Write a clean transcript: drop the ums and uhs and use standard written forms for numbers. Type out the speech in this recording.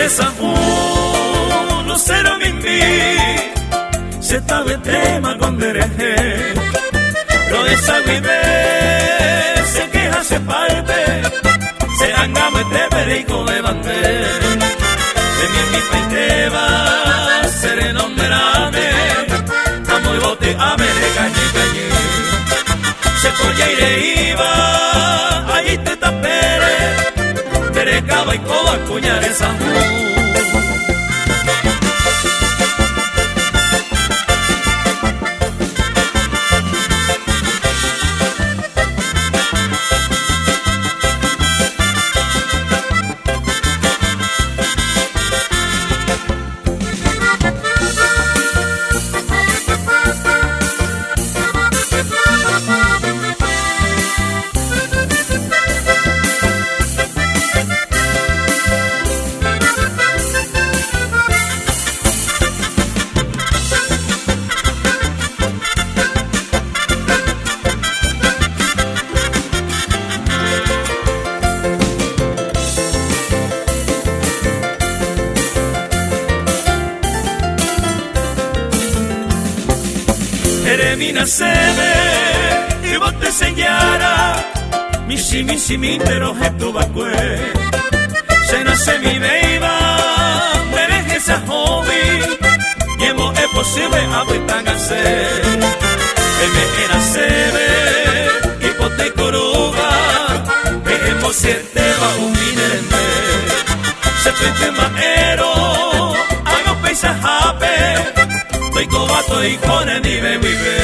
Sahu Lucero mimpi Se tabe tema con dereje Lo de Saguibe Se queja se parte Se angame te perico de bande De mi paiteba Sereno merame Amo y bote a me de cañi cañi Se colla y le iba Allí te tapere Merecaba y coba cuñar esa Eremina seme y vos te enseñara Misi mi pero tu bacue Se nace mi beiba Me deje esa hobby Llevo es posible a tan hacer Me era seme y vos te coruga Que hemos siete va un minente Se pete maero Hago paisajape Estoy cobato y con el nivel vive